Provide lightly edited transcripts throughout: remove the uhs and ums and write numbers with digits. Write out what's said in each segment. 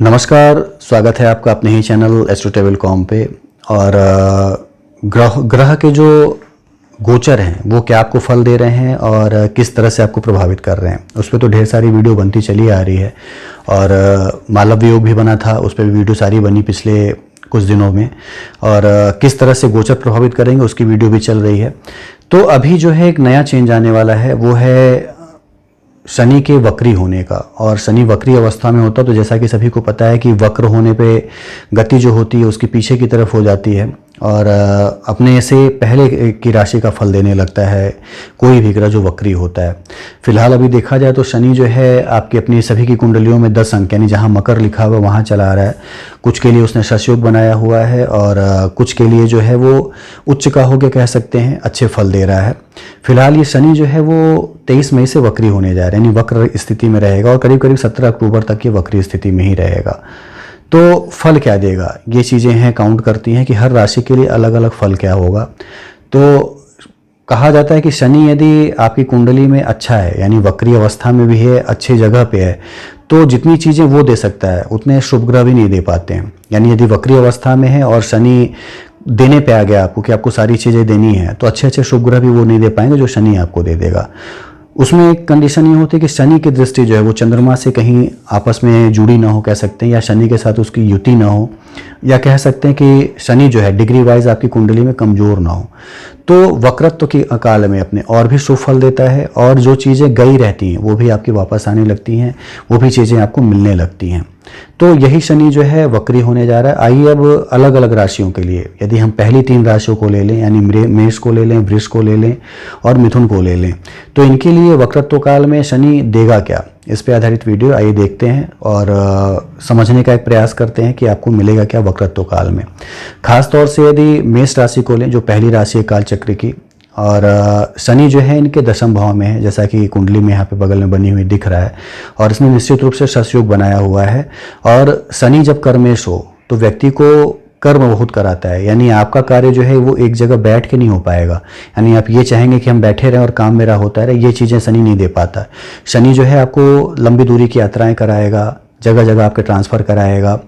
नमस्कार, स्वागत है आपका अपने ही चैनल एस्ट्रोटेबल.com पे। और ग्रह के जो गोचर हैं वो क्या आपको फल दे रहे हैं और किस तरह से आपको प्रभावित कर रहे हैं, उस पर तो ढेर सारी वीडियो बनती चली आ रही है। और मालव योग भी बना था, उस पर भी वीडियो सारी बनी पिछले कुछ दिनों में, और किस तरह से गोचर प्रभावित करेंगे उसकी वीडियो भी चल रही है। तो अभी जो है एक नया चेंज आने वाला है, वो है शनि के वक्री होने का। और शनि वक्री अवस्था में होता तो जैसा कि सभी को पता है कि वक्र होने पे गति जो होती है उसकी पीछे की तरफ हो जाती है और अपने से पहले की राशि का फल देने लगता है कोई भी ग्रह जो वक्री होता है। फिलहाल अभी देखा जाए तो शनि जो है आपकी अपनी सभी की कुंडलियों में 10 अंक यानी जहां मकर लिखा हुआ वहां चला आ रहा है। कुछ के लिए उसने शशयोग बनाया हुआ है और कुछ के लिए जो है वो उच्च का होकर कह सकते हैं अच्छे फल दे रहा है। फिलहाल ये शनि जो है वो 23 मई से वक्री होने जा रहा है, यानी वक्र स्थिति में रहेगा और करीब करीब 17 अक्टूबर तक ये वक्री स्थिति में ही रहेगा। तो फल क्या देगा, ये चीज़ें हैं काउंट करती हैं कि हर राशि के लिए अलग अलग फल क्या होगा। तो कहा जाता है कि शनि यदि आपकी कुंडली में अच्छा है, यानी वक्री अवस्था में भी है, अच्छी जगह पे है, तो जितनी चीज़ें वो दे सकता है उतने शुभ ग्रह भी नहीं दे पाते हैं। यानी यदि वक्री अवस्था में है और शनि देने पे आ गया आपको कि आपको सारी चीज़ें देनी है, तो अच्छे अच्छे शुभ ग्रह भी वो नहीं दे पाएंगे जो शनि आपको दे देगा। उसमें एक कंडीशन ये होती है कि शनि की दृष्टि जो है वो चंद्रमा से कहीं आपस में जुड़ी ना हो कह सकते हैं, या शनि के साथ उसकी युति ना हो, या कह सकते हैं कि शनि जो है डिग्री वाइज आपकी कुंडली में कमज़ोर ना हो। तो वक्रत्व की अकाल में अपने और भी शुभ फल देता है, और जो चीज़ें गई रहती हैं वो भी आपकी वापस आने लगती हैं, वो भी चीज़ें आपको मिलने लगती हैं। तो यही शनि जो है वक्री होने जा रहा है। आइए अब अलग अलग राशियों के लिए, यदि हम पहली 3 राशियों को ले लें, यानी मेष को ले लें, वृष को ले लें और मिथुन को ले लें, तो इनके लिए वक्रत्व काल में शनि देगा क्या, इस पे आधारित वीडियो आइए देखते हैं और समझने का एक प्रयास करते हैं कि आपको मिलेगा क्या वक्रत्व काल में। खास तौर से यदि मेष राशि को लें जो पहली राशि है काल चक्र की, और शनि जो है इनके 10वें भाव में है, जैसा कि कुंडली में यहाँ पे बगल में बनी हुई दिख रहा है, और इसमें निश्चित रूप से शशयोग बनाया हुआ है। और शनि जब कर्मेश हो तो व्यक्ति को कर्म बहुत कराता है, यानी आपका कार्य जो है वो एक जगह बैठ के नहीं हो पाएगा। यानी आप ये चाहेंगे कि हम बैठे रहें और काम मेरा होता रहे, ये चीज़ें शनि नहीं दे पाता। शनि जो है आपको लंबी दूरी की यात्राएं कराएगा, जगह जगह आपके ट्रांसफ़र कराएगा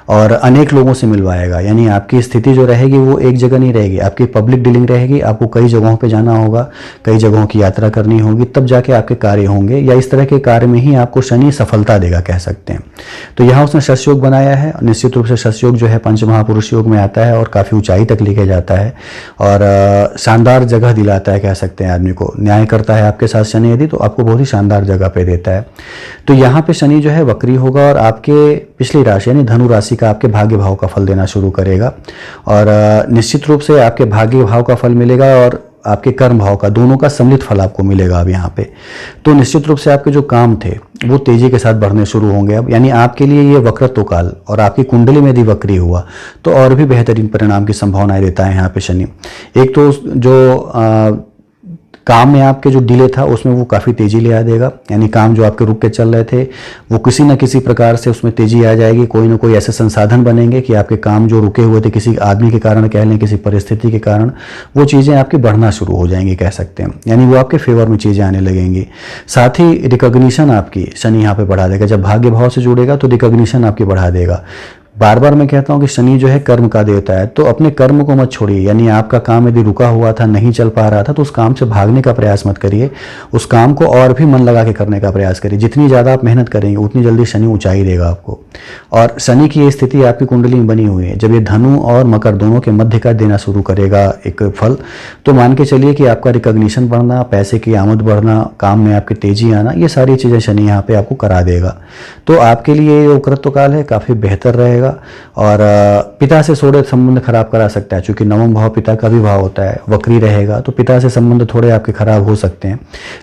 और अनेक लोगों से मिलवाएगा। यानी आपकी स्थिति जो रहेगी वो एक जगह नहीं रहेगी, आपकी पब्लिक डीलिंग रहेगी, आपको कई जगहों पे जाना होगा, कई जगहों की यात्रा करनी होगी, तब जाके आपके कार्य होंगे, या इस तरह के कार्य में ही आपको शनि सफलता देगा कह सकते हैं। तो यहाँ उसने शशयोग बनाया है, निश्चित रूप से शशयोग जो है पंच महापुरुष योग में आता है और काफ़ी ऊंचाई तक लेके जाता है और शानदार जगह दिलाता है कह सकते हैं। आदमी को न्याय करता है आपके साथ शनि यदि, तो आपको बहुत ही शानदार जगह पे देता है। तो यहाँ पे शनि जो है वक्री होगा और आपके पिछली राशि यानी धनु राशि का आपके भाग्य भाव का फल देना शुरू करेगा, और निश्चित रूप से आपके भाग्य भाव का फल मिलेगा और आपके कर्म भाव का, दोनों का सम्मिलित फल आपको मिलेगा अब यहाँ पे। तो निश्चित रूप से आपके जो काम थे वो तेजी के साथ बढ़ने शुरू होंगे अब, यानी आपके लिए ये वक्रत्व काल और आपकी कुंडली में यदि वक्री हुआ तो और भी बेहतरीन परिणाम की संभावनाएं देता है यहाँ पे शनि। एक तो जो काम में आपके जो डिले था उसमें वो काफ़ी तेज़ी ले आ देगा, यानी काम जो आपके रुक के चल रहे थे वो किसी न किसी प्रकार से उसमें तेज़ी आ जाएगी। कोई ना कोई ऐसे संसाधन बनेंगे कि आपके काम जो रुके हुए थे किसी आदमी के कारण कह लें, किसी परिस्थिति के कारण, वो चीज़ें आपकी बढ़ना शुरू हो जाएंगी कह सकते हैं, यानी वो आपके फेवर में चीज़ें आने लगेंगी। साथ ही रिकॉग्निशन आपकी शनि यहाँ पर बढ़ा देगा, जब भाग्य भाव से जुड़ेगा तो रिकॉग्निशन आपकी बढ़ा देगा। बार बार मैं कहता हूं कि शनि जो है कर्म का देवता है, तो अपने कर्म को मत छोड़िए। यानी आपका काम यदि रुका हुआ था, नहीं चल पा रहा था, तो उस काम से भागने का प्रयास मत करिए, उस काम को और भी मन लगा के करने का प्रयास करिए। जितनी ज़्यादा आप मेहनत करेंगे उतनी जल्दी शनि ऊंचाई देगा आपको। और शनि की ये स्थिति आपकी कुंडली में बनी हुई है, जब ये धनु और मकर दोनों के मध्य का देना शुरू करेगा एक फल, तो मान के चलिए कि आपका रिकॉग्निशन बढ़ना, पैसे की आमद बढ़ना, काम में आपकी तेजी आना, ये सारी चीज़ें शनि यहाँ पे आपको करा देगा। तो आपके लिए ये वक्रत्व काल है, काफ़ी बेहतर रहेगा। और पिता से थोड़े संबंध खराब करा सकता है, क्योंकि नवम भाव पिता का भी भाव होता है, वक्री रहेगा तो पिता से संबंध थोड़े आपके खराब हो सकते हैं,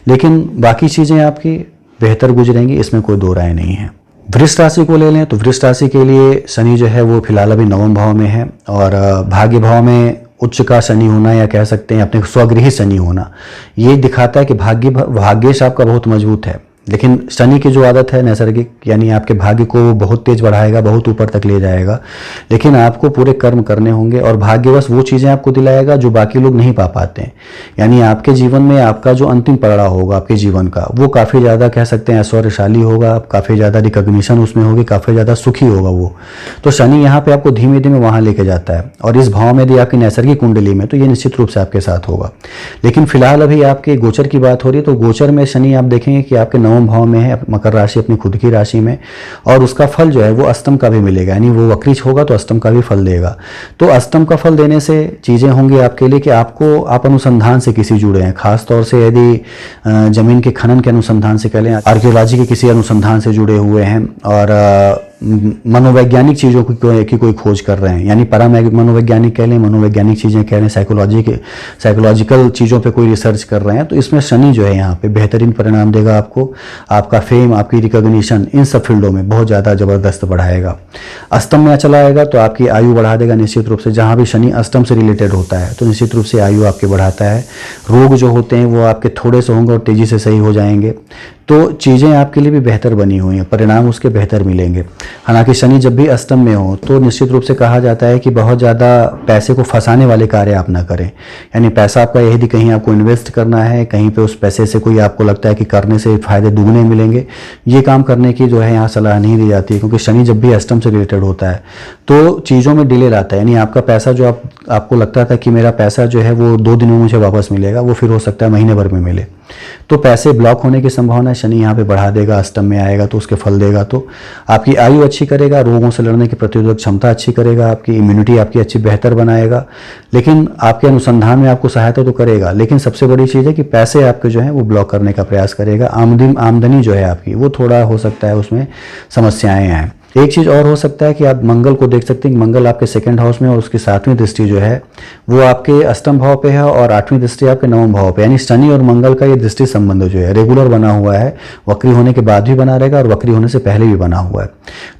लेकिन बाकी चीज़ें आपकी बेहतर गुजरेंगी, इसमें कोई दो राय नहीं है। वृष राशि को ले लें तो वृष राशि के लिए शनि जो है वो फिलहाल अभी नवम भाव में है, और भाग्य भाव में उच्च का शनि होना, या कह सकते हैं अपने स्वगृही शनि होना, ये दिखाता है कि भाग्येश आपका बहुत मजबूत है। लेकिन शनि की जो आदत है नैसर्गिक, यानी आपके भाग्य को वो बहुत तेज बढ़ाएगा, बहुत ऊपर तक ले जाएगा, लेकिन आपको पूरे कर्म करने होंगे और भाग्यवश वो चीज़ें आपको दिलाएगा जो बाकी लोग नहीं पा पाते हैं। यानी आपके जीवन में आपका जो अंतिम पड़ाव होगा आपके जीवन का, वो काफ़ी ज़्यादा कह सकते हैं ऐश्वर्यशाली होगा, काफ़ी ज़्यादा रिकॉग्निशन उसमें होगी, काफ़ी ज़्यादा सुखी होगा वो। तो शनि यहाँ पे आपको धीमे धीमे वहाँ लेके जाता है, और इस भाव में यदि आपकी नैसर्गिक कुंडली में, तो ये निश्चित रूप से आपके साथ होगा। लेकिन फिलहाल अभी आपके गोचर की बात हो रही है, तो गोचर में शनि आप देखेंगे कि आपके 9वें भाव में है, मकर राशि अपनी खुद की राशि में, और उसका फल जो है वो अष्टम का भी मिलेगा, यानी वो वक्रीच होगा तो अष्टम का भी फल देगा। तो अष्टम का फल देने से चीज़ें होंगी आपके लिए कि आप अनुसंधान से किसी जुड़े हैं, खास तौर से यदि जमीन के खनन के अनुसंधान से कह लें, आर्कियोलॉजी के किसी अनुसंधान से जुड़े हुए हैं, और मनोवैज्ञानिक चीज़ों की कोई खोज कर रहे हैं, यानी मनोवैज्ञानिक कह लें, मनोवैज्ञानिक चीज़ें कह लें, साइकोलॉजिकल चीज़ों पे कोई रिसर्च कर रहे हैं, तो इसमें शनि जो है यहाँ पे बेहतरीन परिणाम देगा आपको। आपका फेम, आपकी रिकॉग्निशन इन सब फील्डों में बहुत ज़्यादा ज़बरदस्त बढ़ाएगा। अष्टम में चला आएगा तो आपकी आयु बढ़ा देगा निश्चित रूप से। जहाँ भी शनि अष्टम से रिलेटेड होता है तो निश्चित रूप से आयु आपके बढ़ाता है। रोग जो होते हैं वो आपके थोड़े से होंगे और तेज़ी से सही हो जाएंगे। तो चीज़ें आपके लिए भी बेहतर बनी हुई हैं, परिणाम उसके बेहतर मिलेंगे। हालांकि शनि जब भी अष्टम में हो तो निश्चित रूप से कहा जाता है कि बहुत ज़्यादा पैसे को फंसाने वाले कार्य आप ना करें। यानी पैसा आपका यदि कहीं आपको इन्वेस्ट करना है, कहीं पे उस पैसे से कोई आपको लगता है कि करने से फ़ायदे दुगने मिलेंगे, ये काम करने की जो है यहाँ सलाह नहीं दी जाती है, क्योंकि शनि जब भी अष्टम से रिलेटेड होता है तो चीज़ों में डिले लाता है। यानी आपका पैसा जो आपको लगता था कि मेरा पैसा जो है वो 2 दिनों में मुझे वापस मिलेगा, वो फिर हो सकता है महीने भर में मिले। तो पैसे ब्लॉक होने की संभावना शनि यहाँ पे बढ़ा देगा, अष्टम में आएगा तो उसके फल देगा। तो आपकी आयु अच्छी करेगा, रोगों से लड़ने की प्रतिरोधक क्षमता अच्छी करेगा, आपकी इम्यूनिटी आपकी अच्छी बेहतर बनाएगा, लेकिन आपके अनुसंधान में आपको सहायता तो करेगा। लेकिन सबसे बड़ी चीज़ है कि पैसे आपके जो है वो ब्लॉक करने का प्रयास करेगा। आमदनी जो है आपकी वो थोड़ा हो सकता है उसमें समस्याएं आएँ। एक चीज़ और हो सकता है कि आप मंगल को देख सकते हैं, मंगल आपके 2nd हाउस में और उसकी 7वीं दृष्टि जो है वो आपके अष्टम भाव पे है और 8वीं दृष्टि आपके 9वें भाव पे। यानी शनि और मंगल का ये दृष्टि संबंध जो है रेगुलर बना हुआ है, वक्री होने के बाद भी बना रहेगा और वक्री होने से पहले भी बना हुआ है।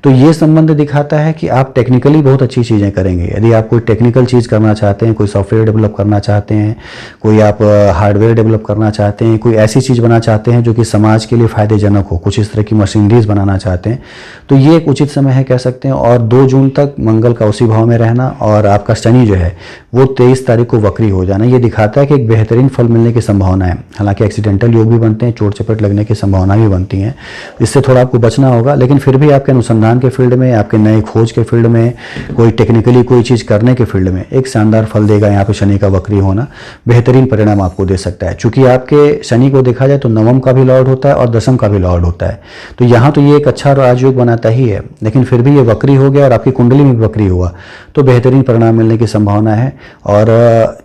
तो ये संबंध दिखाता है कि आप टेक्निकली बहुत अच्छी चीज़ें करेंगे। यदि आप कोई टेक्निकल चीज़ करना चाहते हैं, कोई सॉफ्टवेयर डेवलप करना चाहते हैं, कोई आप हार्डवेयर डेवलप करना चाहते हैं, कोई ऐसी चीज़ बना चाहते हैं जो कि समाज के लिए फ़ायदेजनक हो, कुछ इस तरह की मशीनरीज बनाना चाहते हैं, तो ये एक उचित समय है कह सकते हैं। और 2 जून तक मंगल का उसी भाव में रहना और आपका शनि जो है वो 23 तारीख को वक्री हो जाना, ये दिखाता है कि एक बेहतरीन फल मिलने की संभावना है। हालांकि एक्सीडेंटल योग भी बनते हैं, चोट चपेट लगने की संभावना भी बनती है, इससे थोड़ा आपको बचना होगा। लेकिन फिर भी आपके अनुसंधान के फील्ड में, आपके नए खोज के फील्ड में, कोई टेक्निकली कोई चीज़ करने के फील्ड में एक शानदार फल देगा। यहाँ पे शनि का वक्री होना बेहतरीन परिणाम आपको दे सकता है। चूंकि आपके शनि को देखा जाए तो 9वें का भी लॉर्ड होता है और 10वें का भी लॉर्ड होता है, तो यहाँ तो ये एक अच्छा राजयोग बनाता ही है। लेकिन फिर भी ये वक्री हो गया और आपकी कुंडली में भी वक्री हुआ तो बेहतरीन परिणाम मिलने की संभावना है। और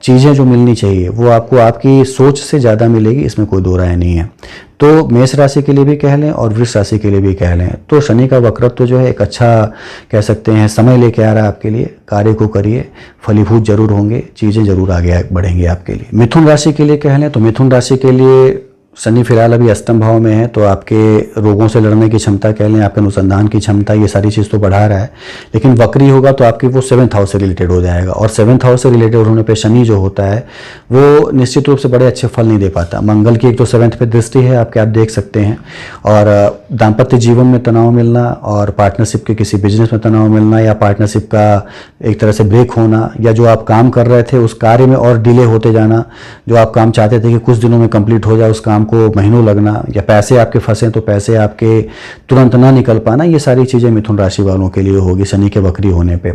चीज़ें जो मिलनी चाहिए वो आपको आपकी सोच से ज़्यादा मिलेगी, इसमें कोई दो राय नहीं है। तो मेष राशि के लिए भी कह लें और वृष राशि के लिए भी कह लें तो शनि का वक्रत्व जो है एक अच्छा कह सकते हैं समय लेके आ रहा है आपके लिए। कार्य को करिए, फलीभूत जरूर होंगे, चीज़ें जरूर आगे बढ़ेंगी आपके लिए। मिथुन राशि के लिए कह लें तो मिथुन राशि के लिए शनि फिलहाल अभी अष्टम भाव में है, तो आपके रोगों से लड़ने की क्षमता कह लें, आपके अनुसंधान की क्षमता, ये सारी चीज़ तो बढ़ा रहा है। लेकिन वक्री होगा तो आपकी वो 7th हाउस से रिलेटेड हो जाएगा, और 7th हाउस से रिलेटेड होने पे शनि जो होता है वो निश्चित रूप से बड़े अच्छे फल नहीं दे पाता। मंगल की एक तो 7th पे दृष्टि है आपके, आप देख सकते हैं, और दाम्पत्य जीवन में तनाव मिलना और पार्टनरशिप के किसी बिजनेस में तनाव मिलना या पार्टनरशिप का एक तरह से ब्रेक होना, या जो आप काम कर रहे थे उस कार्य में और डिले होते जाना, जो आप काम चाहते थे कि कुछ दिनों में कंप्लीट हो जाए उस काम को महीनों लगना, या पैसे आपके फंसे तो पैसे आपके तुरंत ना निकल पाना, ये सारी चीज़ें मिथुन राशि वालों के लिए होगी शनि के वक्री होने पे।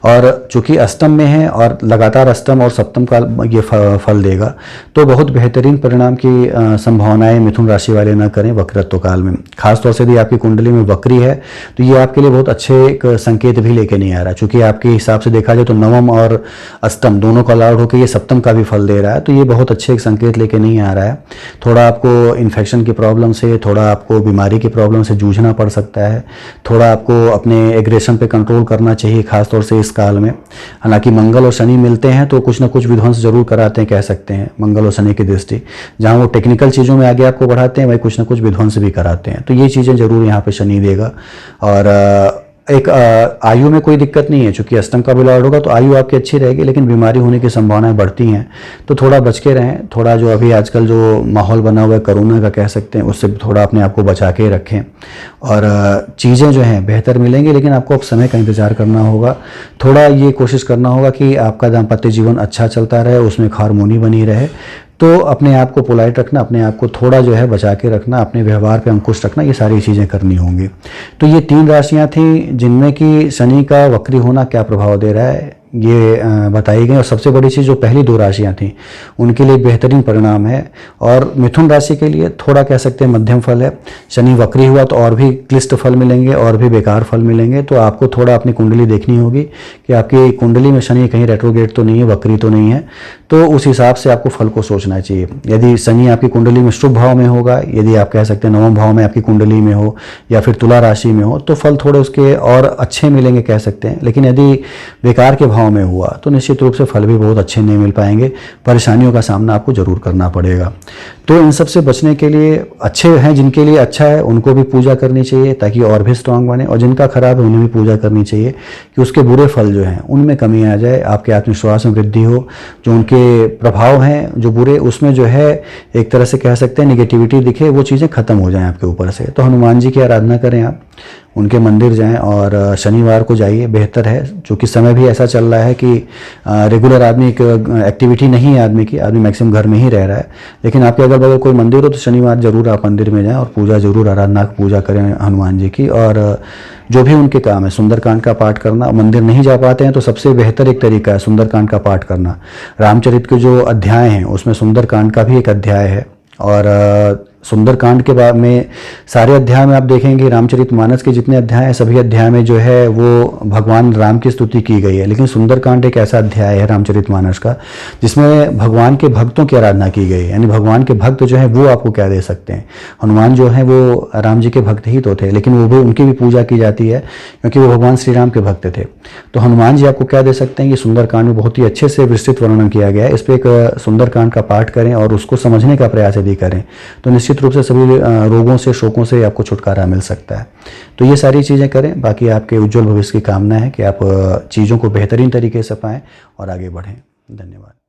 और चूंकि अष्टम में है और लगातार अष्टम और सप्तम का ये फल देगा, तो बहुत बेहतरीन परिणाम की संभावनाएं मिथुन राशि वाले न करें वक्रत्व काल में। खासतौर से यदि आपकी कुंडली में वक्री है तो ये आपके लिए बहुत अच्छे एक संकेत भी लेके नहीं आ रहा, चूंकि आपके हिसाब से देखा जाए तो 9वें और अष्टम दोनों का लॉर्ड होकर ये सप्तम का भी फल दे रहा है, तो ये बहुत अच्छे एक संकेत लेके नहीं आ रहा है। थोड़ा आपको इन्फेक्शन की प्रॉब्लम से, थोड़ा आपको बीमारी की प्रॉब्लम से जूझना पड़ सकता है, थोड़ा आपको अपने एग्रेशन पे कंट्रोल करना चाहिए खासतौर से इस काल में। हालांकि मंगल और शनि मिलते हैं तो कुछ ना कुछ विध्वंस जरूर कराते हैं कह सकते हैं, मंगल और शनि की दृष्टि जहाँ वो टेक्निकल चीज़ों में आगे आपको बढ़ाते हैं वही कुछ ना कुछ विध्वंस भी कराते हैं, तो ये चीज़ें जरूर यहाँ पे शनि देगा। और एक आयु में कोई दिक्कत नहीं है, चूंकि अष्टम का भी लॉर्ड होगा तो आयु आपकी अच्छी रहेगी, लेकिन बीमारी होने की संभावनाएं बढ़ती हैं। तो थोड़ा बच के रहें, थोड़ा जो अभी आजकल जो माहौल बना हुआ है कोरोना का कह सकते हैं, उससे थोड़ा अपने आप को बचा के रखें। और चीज़ें जो हैं बेहतर मिलेंगी, लेकिन आपको अब समय का इंतज़ार करना होगा। थोड़ा ये कोशिश करना होगा कि आपका दाम्पत्य जीवन अच्छा चलता रहे, उसमें हार्मोनी बनी रहे। तो अपने आप को पोलाइट रखना, अपने आप को थोड़ा जो है बचा के रखना, अपने व्यवहार पे अंकुश रखना, ये सारी चीज़ें करनी होंगी। तो ये 3 राशियां थी जिनमें कि शनि का वक्री होना क्या प्रभाव दे रहा है ये बताई गई। और सबसे बड़ी चीज़ जो पहली 2 राशियां थी उनके लिए बेहतरीन परिणाम है। और मिथुन राशि के लिए थोड़ा कह सकते हैं मध्यम फल है। शनि वक्री हुआ तो और भी क्लिष्ट फल मिलेंगे, और भी बेकार फल मिलेंगे। तो आपको थोड़ा अपनी कुंडली देखनी होगी कि आपकी कुंडली में शनि कहीं रेट्रोगेट तो नहीं है, वक्री तो नहीं है। तो उस हिसाब से आपको फल को सोचना चाहिए। यदि शनि आपकी कुंडली में शुभ भाव में होगा, यदि आप कह सकते हैं 9वें भाव में आपकी कुंडली में हो, या फिर तुला राशि में हो, तो फल थोड़े उसके और अच्छे मिलेंगे कह सकते हैं। लेकिन यदि बेकार के भाव में हुआ तो निश्चित रूप से फल भी बहुत अच्छे नहीं मिल पाएंगे, परेशानियों का सामना आपको जरूर करना पड़ेगा। तो इन सब से बचने के लिए अच्छे हैं, जिनके लिए अच्छा है उनको भी पूजा करनी चाहिए ताकि और भी स्ट्रांग बने, और जिनका खराब है उन्हें भी पूजा करनी चाहिए कि उसके बुरे फल जो हैं उनमें कमी आ जाए, आपके आत्मविश्वास में वृद्धि हो। जो उनके प्रभाव हैं जो बुरे, उसमें जो है एक तरह से कह सकते हैं निगेटिविटी दिखे, वो चीज़ें खत्म हो जाएं आपके ऊपर से। तो हनुमान जी की आराधना करें, आप उनके मंदिर जाएं और शनिवार को जाइए, बेहतर है। क्योंकि समय भी ऐसा चल रहा है कि रेगुलर आदमी एक एक्टिविटी नहीं है आदमी की, आदमी मैक्सिमम घर में ही रह रहा है। लेकिन आपके अगल बगल कोई मंदिर हो तो शनिवार जरूर आप मंदिर में जाएं और पूजा जरूर, आराधना पूजा करें हनुमान जी की। और जो भी उनके काम है, सुंदरकांड का पाठ करना, मंदिर नहीं जा पाते हैं तो सबसे बेहतर एक तरीका है सुंदरकांड का पाठ करना। रामचरित के जो अध्याय हैं उसमें सुंदरकांड का भी एक अध्याय है। और सुंदरकांड के बाद में सारे अध्याय में आप देखेंगे रामचरितमानस के जितने अध्याय हैं सभी अध्याय में जो है वो भगवान राम की स्तुति की गई है। लेकिन सुंदरकांड एक ऐसा अध्याय है रामचरितमानस का जिसमें भगवान के भक्तों की आराधना की गई है। यानी भगवान के भक्त जो है वो आपको क्या दे सकते हैं। हनुमान जो है वो राम जी के भक्त ही तो थे, लेकिन वो भी उनकी भी पूजा की जाती है क्योंकि वो भगवान श्री राम के भक्त थे। तो हनुमान जी आपको क्या दे सकते हैं, ये सुंदरकांड में बहुत ही अच्छे से विस्तृत वर्णन किया गया है। इस पर एक सुंदरकांड का पाठ करें और उसको समझने का प्रयास यदि करें तो निश्चित रूप से सभी रोगों से, शोकों से आपको छुटकारा मिल सकता है। तो ये सारी चीज़ें करें। बाकी आपके उज्जवल भविष्य की कामना है कि आप चीज़ों को बेहतरीन तरीके से पाएं और आगे बढ़ें। धन्यवाद।